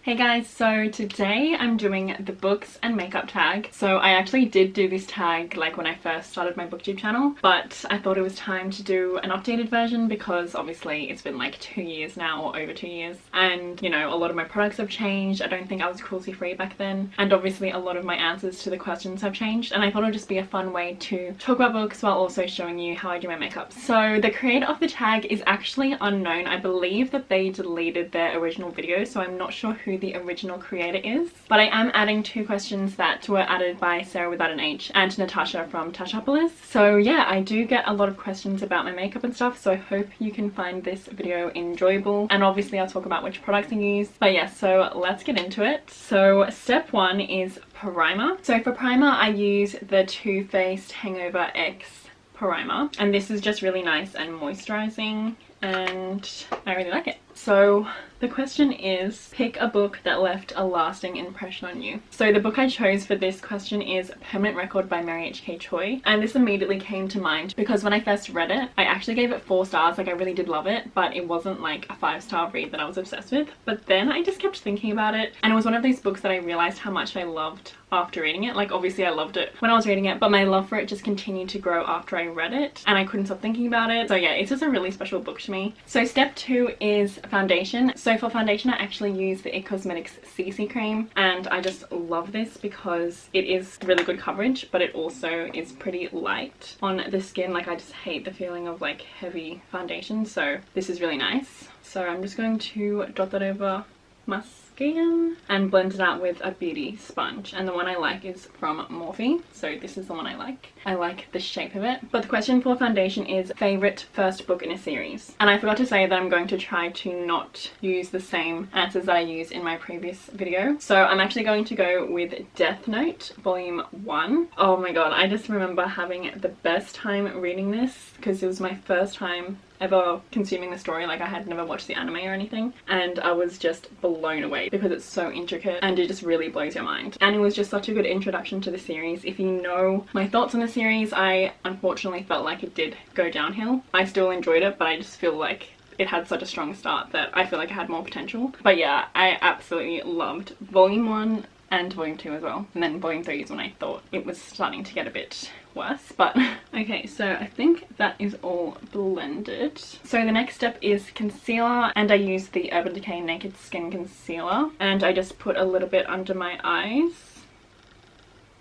Hey guys, so today I'm doing the books and makeup tag. So I actually did do this tag like when I first started my booktube channel, but I thought it was time to do an updated version because obviously it's been like 2 years now, or over 2 years, and you know, a lot of my products have changed. I don't think I was cruelty free back then, and obviously a lot of my answers to the questions have changed, and I thought it would just be a fun way to talk about books while also showing you how I do my makeup. So the creator of the tag is actually unknown. I believe that they deleted their original video, so I'm not sure who the original creator is, but I am adding 2 questions that were added by Sarah without an H and Natasha from Tashopolis. So yeah, I do get a lot of questions about my makeup and stuff, so I hope you can find this video enjoyable, and obviously I'll talk about which products I use. But yeah, so let's get into it. So step 1 is primer. So for primer I use the Too Faced Hangover X primer, and this is just really nice and moisturizing and I really like it. So the question is, pick a book that left a lasting impression on you. So the book I chose for this question is Permanent Record by Mary H.K. Choi, and this immediately came to mind because when I first read it, I actually gave it 4 stars. Like, I really did love it, but it wasn't like a 5-star read that I was obsessed with. But then I just kept thinking about it, and it was one of these books that I realized how much I loved after reading it. Like, obviously I loved it when I was reading it, but my love for it just continued to grow after I read it, and I couldn't stop thinking about it. So yeah, it's just a really special book to me. So step 2 is foundation. So for foundation I actually use the IT Cosmetics CC cream, and I just love this because it is really good coverage, but it also is pretty light on the skin. Like, I just hate the feeling of like heavy foundation, so this is really nice. So I'm just going to dot that over my skin and blend it out with a beauty sponge, and the one I like is from Morphe, so this is the one I like. I like the shape of it. But the question for foundation is favorite first book in a series, and I forgot to say that I'm going to try to not use the same answers that I used in my previous video. So I'm actually going to go with Death Note volume 1. Oh my god, I just remember having the best time reading this because it was my first time ever consuming the story. Like, I had never watched the anime or anything, and I was just blown away because it's so intricate and it just really blows your mind, and it was just such a good introduction to the series. If you know my thoughts on the series, I unfortunately felt like it did go downhill. I still enjoyed it, but I just feel like it had such a strong start that I feel like it had more potential. But yeah, I absolutely loved volume 1 and volume 2 as well, and then volume 3 is when I thought it was starting to get a bit worse. But okay, so I think that is all blended. So the next step is concealer, and I use the Urban Decay Naked Skin Concealer, and I just put a little bit under my eyes.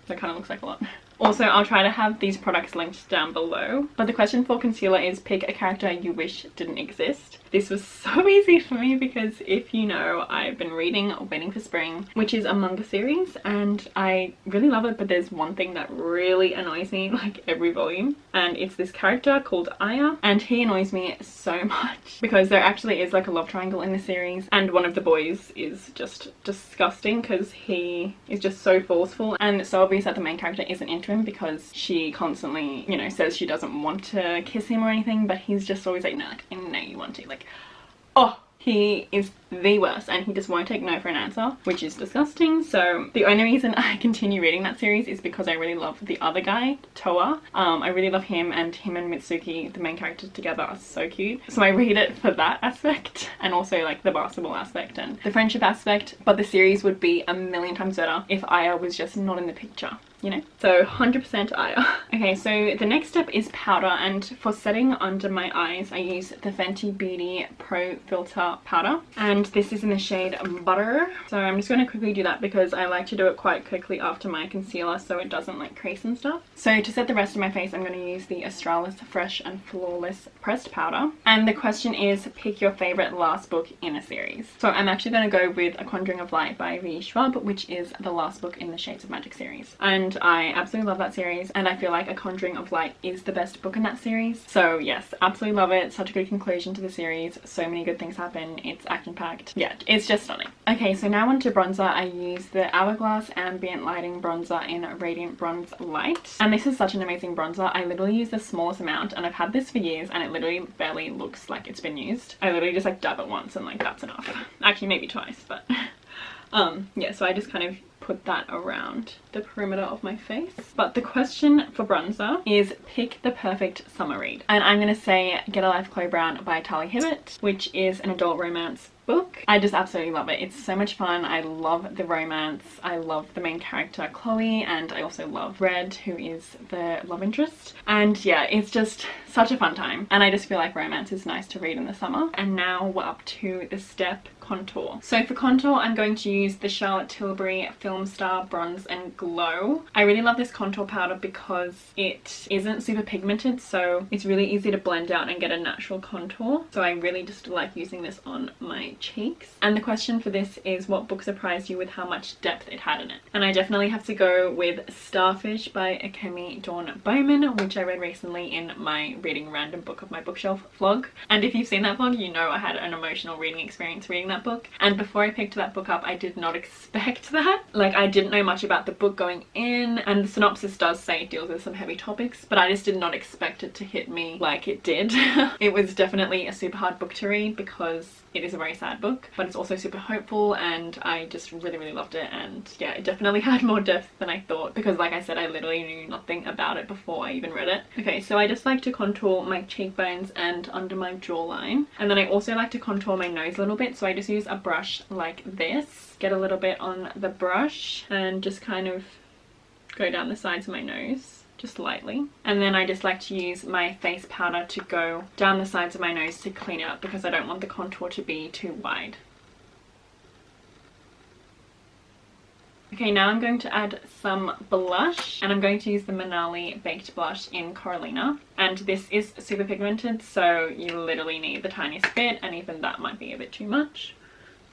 That kind of looks like a lot. Also, I'll try to have these products linked down below. But the question for concealer is pick a character you wish didn't exist. This was so easy for me because, if you know, I've been reading Waiting for Spring, which is a manga series, and I really love it, but there's one thing that really annoys me like every volume, and it's this character called Ayor, and he annoys me so much because there actually is like a love triangle in the series, and one of the boys is just disgusting because he is just so forceful, and it's so obvious that the main character isn't into him because she constantly, you know, says she doesn't want to kiss him or anything, but he's just always like, no, like, I know you want to. Like, oh, he is the worst, and he just won't take no for an answer, which is disgusting. So the only reason I continue reading that series is because I really love the other guy, Toa. I really love him, and him and Mitsuki, the main characters together, are so cute. So I read it for that aspect, and also like the basketball aspect and the friendship aspect, but the series would be a million times better if Ayor was just not in the picture, you know? So 100% Ayor. Okay, so the next step is powder, and for setting under my eyes I use the Fenty Beauty Pro Filter powder, and this is in the shade Butter. So I'm just going to quickly do that because I like to do it quite quickly after my concealer so it doesn't like crease and stuff. So to set the rest of my face I'm going to use the Australis Fresh and Flawless Pressed Powder, and the question is pick your favorite last book in a series. So I'm actually going to go with A Conjuring of Light by V. Schwab, which is the last book in the Shades of Magic series, and I absolutely love that series, and I feel like A Conjuring of Light is the best book in that series. So yes, absolutely love it. Such a good conclusion to the series. So many good things happen. It's action packed. Yeah, it's just stunning. Okay, so now onto bronzer. I use the Hourglass Ambient Lighting Bronzer in Radiant Bronze Light, and this is such an amazing bronzer. I literally use the smallest amount, and I've had this for years, and it literally barely looks like it's been used. I literally just like dab it once and like that's enough. Actually maybe twice, but yeah, so I just kind of put that around the perimeter of my face. But the question for bronzer is pick the perfect summer read, and I'm gonna say Get a Life Chloe Brown by Talia Hibbert, which is an adult romance book. I just absolutely love it. It's so much fun. I love the romance. I love the main character Chloe, and I also love Red, who is the love interest. And yeah, it's just such a fun time, and I just feel like romance is nice to read in the summer. And now we're up to the step contour. So for contour, I'm going to use the Charlotte Tilbury Film Star Bronze and Glow. I really love this contour powder because it isn't super pigmented, so it's really easy to blend out and get a natural contour. So I really just like using this on my cheeks. And the question for this is, what book surprised you with how much depth it had in it? And I definitely have to go with Starfish by Akemi Dawn Bowman, which I read recently in my reading random book of my bookshelf vlog. And if you've seen that vlog, you know I had an emotional reading experience reading that book. And before I picked that book up, I did not expect that. Like, I didn't know much about the book going in, and the synopsis does say it deals with some heavy topics, but I just did not expect it to hit me like it did. It was definitely a super hard book to read because it is a very sad book, but it's also super hopeful, and I just really loved it. And yeah, it definitely had more depth than I thought because, like I said, I literally knew nothing about it before I even read it. Okay, so I just like to contour my cheekbones and under my jawline, and then I also like to contour my nose a little bit, so I just use a brush like this, get a little bit on the brush and just kind of go down the sides of my nose just lightly. And then I just like to use my face powder to go down the sides of my nose to clean it up because I don't want the contour to be too wide. Okay, now I'm going to add some blush, and I'm going to use the Manali Baked Blush in Coralina. And this is super pigmented, so you literally need the tiniest bit, and even that might be a bit too much.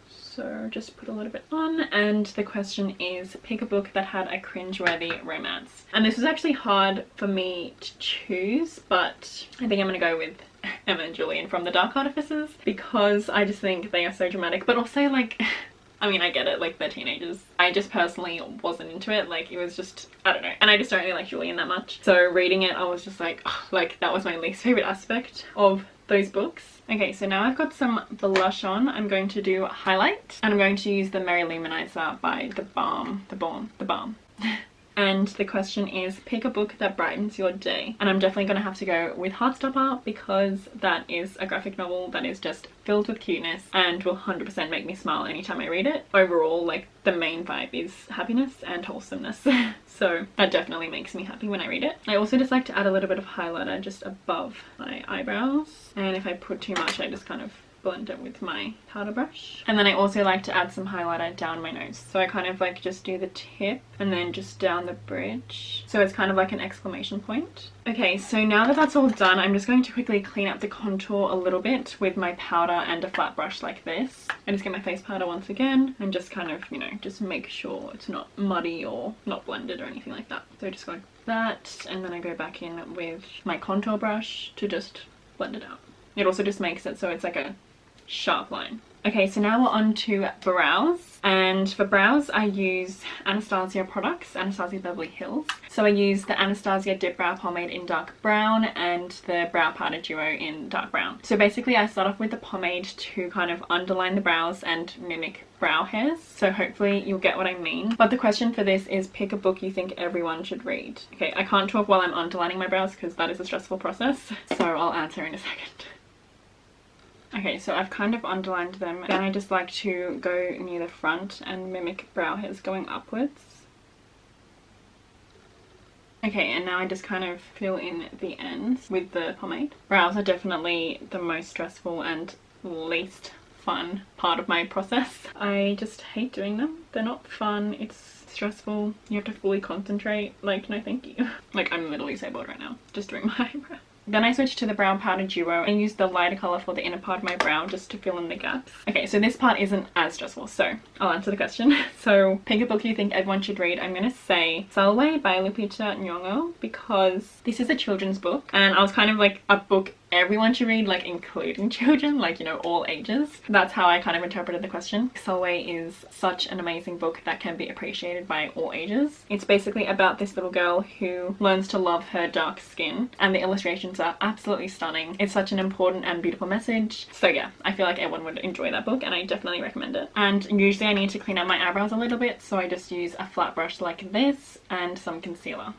So just put a little bit on, and the question is, pick a book that had a cringeworthy romance. And this was actually hard for me to choose, but I think I'm going to go with Emma and Julian from The Dark Artifices because I just think they are so dramatic, but also like I mean, I get it, like, they're teenagers. I just personally wasn't into it. Like, it was just, I don't know. And I just don't really like Julian that much. So reading it, I was just like, oh, like, that was my least favorite aspect of those books. Okay, so now I've got some blush on. I'm going to do highlight, and I'm going to use the Merry Luminizer by The Balm. And the question is, pick a book that brightens your day. And I'm definitely going to have to go with Heartstopper because that is a graphic novel that is just filled with cuteness and will 100% make me smile anytime I read it. Overall, like, the main vibe is happiness and wholesomeness. So that definitely makes me happy when I read it. I also just like to add a little bit of highlighter just above my eyebrows. And if I put too much, I just kind of blend it with my powder brush. And then I also like to add some highlighter down my nose, so I kind of like just do the tip and then just down the bridge, so it's kind of like an exclamation point. Okay, so now that that's all done, I'm just going to quickly clean up the contour a little bit with my powder and a flat brush like this. I just get my face powder once again and just kind of, you know, just make sure it's not muddy or not blended or anything like that. So just go like that, and then I go back in with my contour brush to just blend it out. It also just makes it so it's like a sharp line. Okay, so now we're on to brows, and for brows I use Anastasia products, Anastasia Beverly Hills. So I use the Anastasia Dip Brow Pomade in dark brown and the Brow Powder Duo in dark brown. So basically I start off with the pomade to kind of underline the brows and mimic brow hairs, so hopefully you'll get what I mean. But the question for this is, pick a book you think everyone should read. Okay, I can't talk while I'm underlining my brows because that is a stressful process, so I'll answer in a second. Okay, so I've kind of underlined them. Then I just like to go near the front and mimic brow hairs going upwards. Okay, and now I just kind of fill in the ends with the pomade. Brows are definitely the most stressful and least fun part of my process. I just hate doing them. They're not fun. It's stressful. You have to fully concentrate. Like, no thank you. Like, I'm literally so bored right now just doing my eyebrows. Then I switched to the Brow Powder Duo and used the lighter colour for the inner part of my brow just to fill in the gaps. Okay, so this part isn't as stressful, so I'll answer the question. So pick a book you think everyone should read. I'm going to say Salwe by Lupita Nyong'o because this is a children's book, and I was kind of like, a book everyone should read, like including children, like, you know, all ages. That's how I kind of interpreted the question. Salwe is such an amazing book that can be appreciated by all ages. It's basically about this little girl who learns to love her dark skin, and the illustrations are absolutely stunning. It's such an important and beautiful message. So yeah, I feel like everyone would enjoy that book and I definitely recommend it. And usually I need to clean up my eyebrows a little bit, so I just use a flat brush like this and some concealer.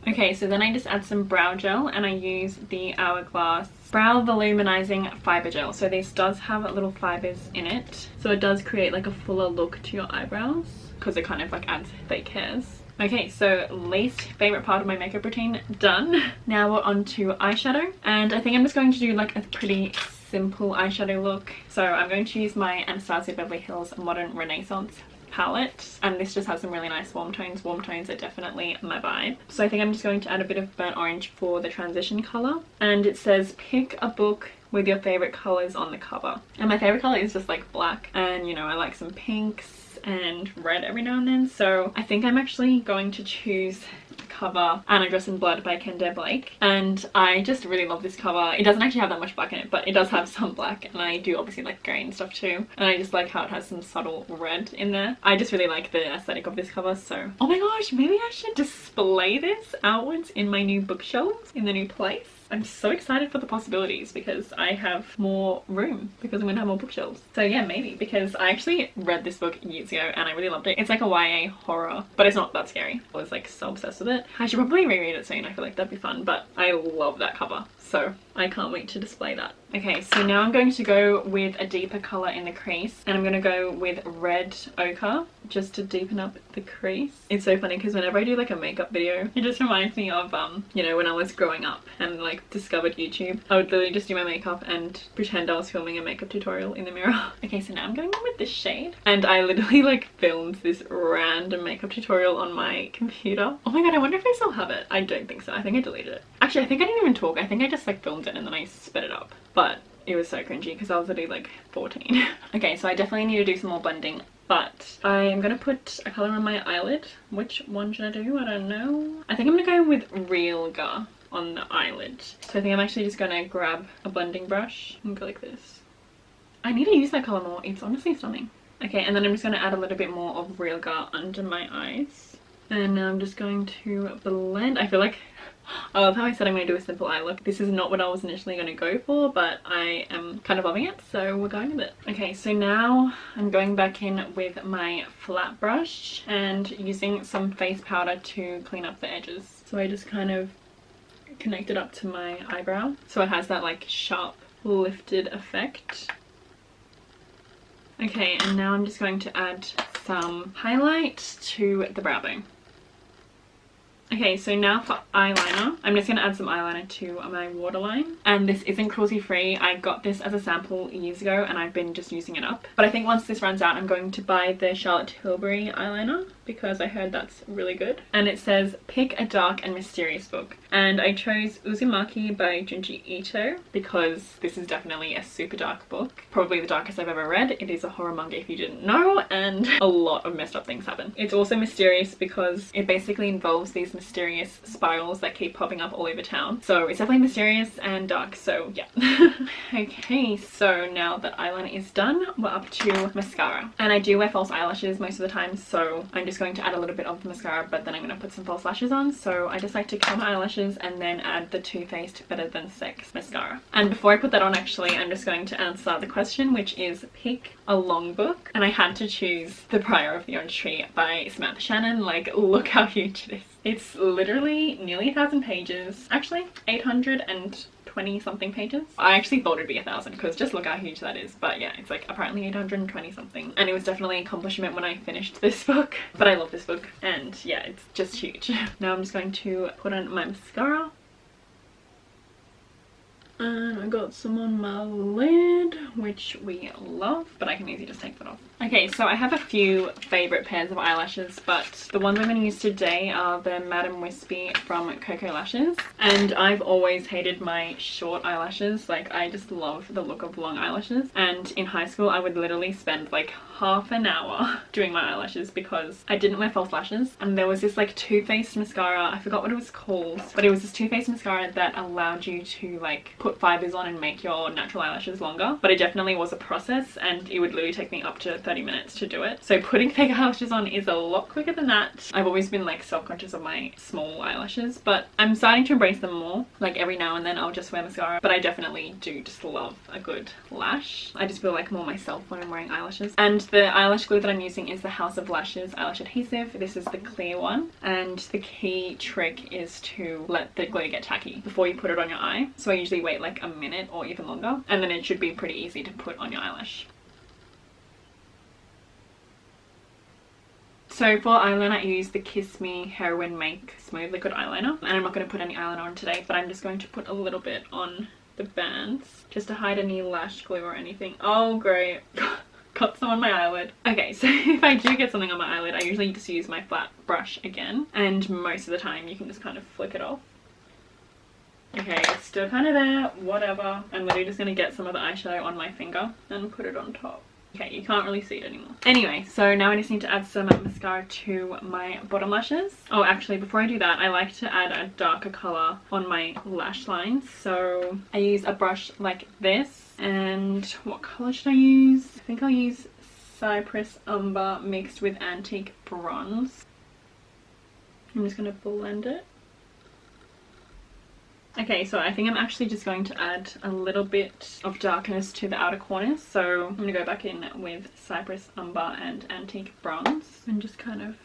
Okay, so then I just add some brow gel and I use the Hourglass Brow Voluminizing Fiber Gel. So this does have little fibers in it, so it does create like a fuller look to your eyebrows because it kind of like adds fake hairs. Okay, so least favorite part of my makeup routine done. Now we're on to eyeshadow, and I think I'm just going to do like a pretty simple eyeshadow look. So I'm going to use my Anastasia Beverly Hills Modern Renaissance palette, and this just has some really nice warm tones. Warm tones are definitely my vibe. So I think I'm just going to add a bit of burnt orange for the transition color, and it says pick a book with your favorite colors on the cover, and my favorite color is just like black, and you know, I like some pinks and red every now and then, so I think I'm actually going to choose the cover Anna Dress in Blood by Kendare Blake, and I just really love this cover. It doesn't actually have that much black in it, but it does have some black, and I do obviously like grey and stuff too, and I just like how it has some subtle red in there. I just really like the aesthetic of this cover. So oh my gosh, maybe I should display this outwards in my new bookshelves in the new place. I'm so excited for the possibilities because I have more room because I'm gonna have more bookshelves. So yeah, maybe, because I actually read this book years ago and I really loved it. It's like a YA horror, but it's not that scary. I was like so obsessed with it. I should probably reread it soon. I feel like that'd be fun, but I love that cover, so I can't wait to display that. Okay, so now I'm going to go with a deeper color in the crease, and I'm going to go with red ochre just to deepen up the crease. It's so funny because whenever I do like a makeup video, it just reminds me of you know, when I was growing up and like discovered YouTube. I would literally just do my makeup and pretend I was filming a makeup tutorial in the mirror. Okay, so now I'm going in with this shade, and I literally like filmed this random makeup tutorial on my computer. Oh my god, I wonder if I still have it. I don't think so. I think I deleted it. Actually, I think I didn't even talk. I think I just like filmed it and then I sped it up, but it was so cringy because I was already like 14. Okay, so I definitely need to do some more blending, but I am gonna put a color on my eyelid. Which one should I do? I don't know. I think I'm gonna go with Reinl on the eyelid. So I think I'm actually just gonna grab a blending brush and go like this. I need to use that color more. It's honestly stunning. Okay, and then I'm just gonna add a little bit more of Reinl under my eyes, and now I'm just going to blend. I feel like I love how I said I'm going to do a simple eye look. This is not what I was initially going to go for, but I am kind of loving it, so we're going with it. Okay, so now I'm going back in with my flat brush and using some face powder to clean up the edges. So I just kind of connect it up to my eyebrow so it has that like sharp lifted effect. Okay, and now I'm just going to add some highlight to the brow bone. Okay, so now for eyeliner, I'm just going to add some eyeliner to my waterline. And this isn't cruelty free. I got this as a sample years ago and I've been just using it up. But I think once this runs out, I'm going to buy the Charlotte Tilbury eyeliner because I heard that's really good. And it says, pick a dark and mysterious book. And I chose Uzumaki by Junji Ito because this is definitely a super dark book. Probably the darkest I've ever read. It is a horror manga if you didn't know, and a lot of messed up things happen. It's also mysterious because it basically involves these mysterious spirals that keep popping up all over town. So it's definitely mysterious and dark, so yeah. Okay, so now that eyeliner is done, we're up to mascara. And I do wear false eyelashes most of the time, so I'm just going to add a little bit of the mascara, but then I'm going to put some false lashes on. So I just like to curl my eyelashes and then add the Too Faced Better Than Sex mascara. And before I put that on, actually, I'm just going to answer the question, which is pick a long book. And I had to choose The Briar of the Orange Tree by Samantha Shannon. Like, look how huge it is. It's literally nearly 1,000 pages. Actually, 820 something pages. I actually thought it'd be 1,000 because just look how huge that is. But yeah, it's like apparently 820 something. And it was definitely an accomplishment when I finished this book. But I love this book and yeah, it's just huge. Now I'm just going to put on my mascara. And I got some on my lid, which we love, but I can easily just take that off. Okay, so I have a few favourite pairs of eyelashes, but the ones I'm going to use today are the Madame Wispy from Coco Lashes. And I've always hated my short eyelashes. Like, I just love the look of long eyelashes. And in high school, I would literally spend like half an hour doing my eyelashes because I didn't wear false lashes. And there was this like Too Faced mascara, I forgot what it was called, but it was this Too Faced mascara that allowed you to like put fibers on and make your natural eyelashes longer, but it definitely was a process and it would literally take me up to 30 minutes to do it. So putting fake eyelashes on is a lot quicker than that. I've always been like self-conscious of my small eyelashes, but I'm starting to embrace them more. Like every now and then I'll just wear mascara, but I definitely do just love a good lash. I just feel like more myself when I'm wearing eyelashes. And the eyelash glue that I'm using is the House of Lashes eyelash adhesive. This is the clear one, and the key trick is to let the glue get tacky before you put it on your eye. So I usually wait like a minute or even longer, and then it should be pretty easy to put on your eyelash. So for eyeliner, I use the Kiss Me Heroin Make Smooth Liquid Eyeliner, and I'm not going to put any eyeliner on today, but I'm just going to put a little bit on the bands just to hide any lash glue or anything. Oh great. Got some on my eyelid. Okay, so if I do get something on my eyelid, I usually just use my flat brush again, and most of the time you can just kind of flick it off. Okay, it's still kind of there, whatever. I'm literally just going to get some of the eyeshadow on my finger and put it on top. Okay, you can't really see it anymore. Anyway, so now I just need to add some mascara to my bottom lashes. Oh, actually, before I do that, I like to add a darker color on my lash lines. So I use a brush like this. And what color should I use? I think I'll use Cypress Umber mixed with Antique Bronze. I'm just going to blend it. Okay, so I think I'm actually just going to add a little bit of darkness to the outer corners. So I'm going to go back in with Cypress Umber and Antique Bronze and just kind of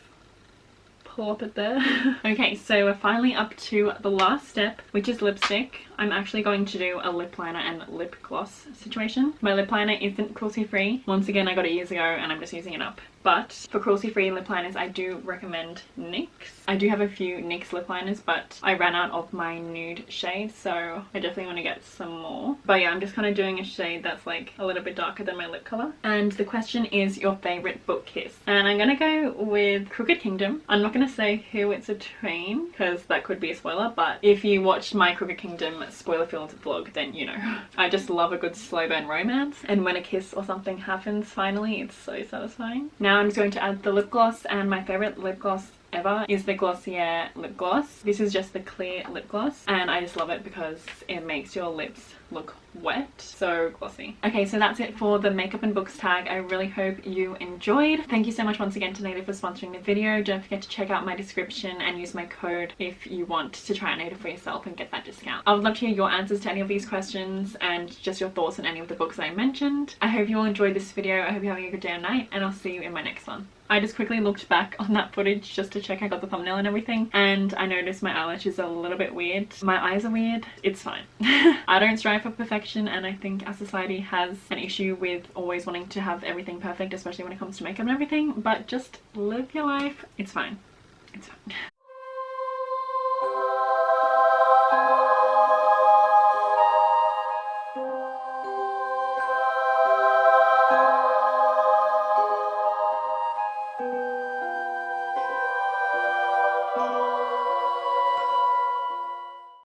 plop it there. Okay, so we're finally up to the last step, which is lipstick. I'm actually going to do a lip liner and lip gloss situation. My lip liner isn't cruelty free. Once again, I got it years ago and I'm just using it up. But for cruelty free lip liners, I do recommend NYX. I do have a few NYX lip liners, but I ran out of my nude shade, so I definitely want to get some more. But yeah, I'm just kind of doing a shade that's like a little bit darker than my lip color. And the question is your favorite book kiss. And I'm gonna go with Crooked Kingdom. I'm not gonna say who it's between because that could be a spoiler, but if you watched my Crooked Kingdom spoiler-filled vlog, then you know. I just love a good slow burn romance, and when a kiss or something happens finally, it's so satisfying. Now I'm just going to add the lip gloss, and my favorite lip gloss ever is the Glossier lip gloss. This is just the clear lip gloss, and I just love it because it makes your lips look wet, so glossy. Okay, so that's it for the makeup and books tag. I really hope you enjoyed. Thank you so much once again to Native for sponsoring the video. Don't forget to check out my description and use my code if you want to try out Native for yourself and get that discount. I would love to hear your answers to any of these questions and just your thoughts on any of the books I mentioned. I hope you all enjoyed this video. I hope you're having a good day or night, and I'll see you in my next one. I just quickly looked back on that footage just to check I got the thumbnail and everything, and I noticed my eyelashes are a little bit weird. My eyes are weird. It's fine. I don't strive for perfection, and I think our society has an issue with always wanting to have everything perfect, especially when it comes to makeup and everything, but just live your life. It's fine. It's fine.